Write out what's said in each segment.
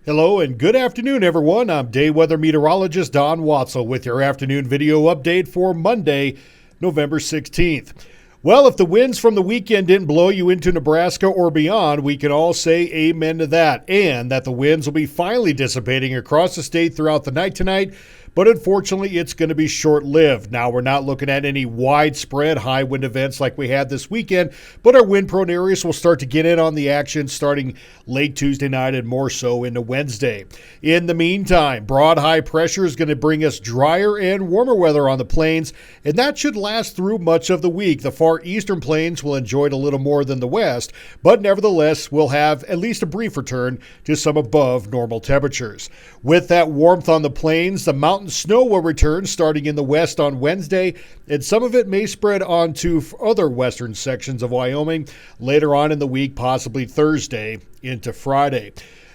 Hello and good afternoon, everyone. I'm day weather meteorologist Don Watzel with your afternoon video update for Monday, November 16th. Well, if the winds from the weekend didn't blow you into Nebraska or beyond, we can all say amen to that, and that the winds will be finally dissipating across the state throughout the night tonight. But unfortunately, it's going to be short-lived. Now, we're not looking at any widespread high wind events like we had this weekend, but our wind-prone areas will start to get in on the action starting late Tuesday night and more so into Wednesday. In the meantime, broad high pressure is going to bring us drier and warmer weather on the plains, and that should last through much of the week. The far eastern plains will enjoy it a little more than the west, but nevertheless, we'll have at least a brief return to some above normal temperatures. With that warmth on the plains, the mountain snow will return starting in the west on Wednesday, and some of it may spread onto other western sections of Wyoming later on in the week, possibly Thursday into Friday.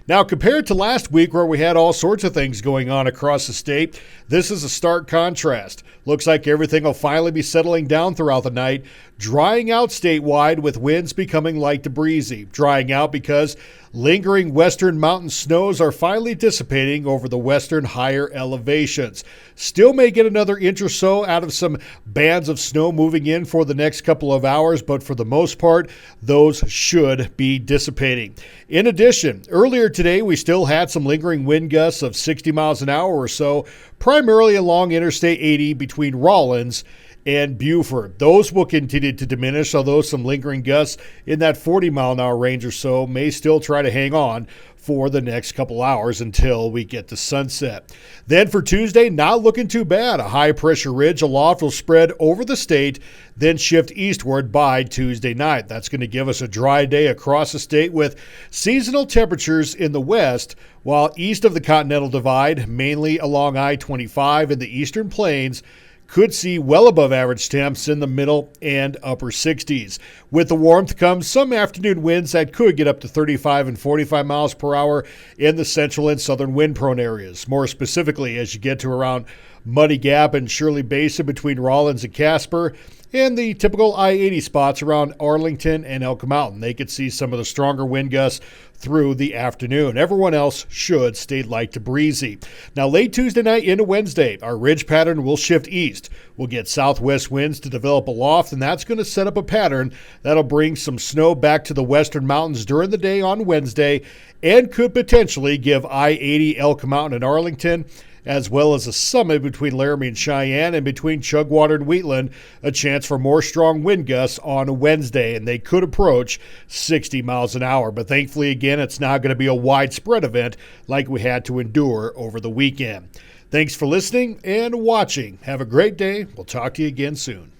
Now, compared to last week where we had all sorts of things going on across the state, this is a stark contrast. Looks like everything will finally be settling down throughout the night, drying out statewide with winds becoming light to breezy. Drying out because lingering western mountain snows are finally dissipating over the western higher elevations. Still may get another inch or so out of some bands of snow moving in for the next couple of hours, but for the most part, those should be dissipating. In addition, earlier today, we still had some lingering wind gusts of 60 miles an hour or so, primarily along Interstate 80 between Rawlins and Buford. Those will continue to diminish, although some lingering gusts in that 40-mile-an-hour range or so may still try to hang on for the next couple hours until we get to sunset. Then for Tuesday, not looking too bad. A high-pressure ridge aloft will spread over the state, then shift eastward by Tuesday night. That's going to give us a dry day across the state with seasonal temperatures in the west, while east of the Continental Divide, mainly along I-25 in the eastern plains, could see well above average temps in the middle and upper 60s. With the warmth comes some afternoon winds that could get up to 35 and 45 miles per hour in the central and southern wind-prone areas. More specifically, as you get to around Muddy Gap and Shirley Basin between Rawlins and Casper, and the typical I-80 spots around Arlington and Elk Mountain. They could see some of the stronger wind gusts through the afternoon. Everyone else should stay light to breezy. Now, late Tuesday night into Wednesday, our ridge pattern will shift east. We'll get southwest winds to develop aloft, and that's going to set up a pattern that'll bring some snow back to the western mountains during the day on Wednesday and could potentially give I-80 Elk Mountain and Arlington, as well as a summit between Laramie and Cheyenne and between Chugwater and Wheatland, a chance for more strong wind gusts on Wednesday, and they could approach 60 miles an hour. But thankfully, again, it's not going to be a widespread event like we had to endure over the weekend. Thanks for listening and watching. Have a great day. We'll talk to you again soon.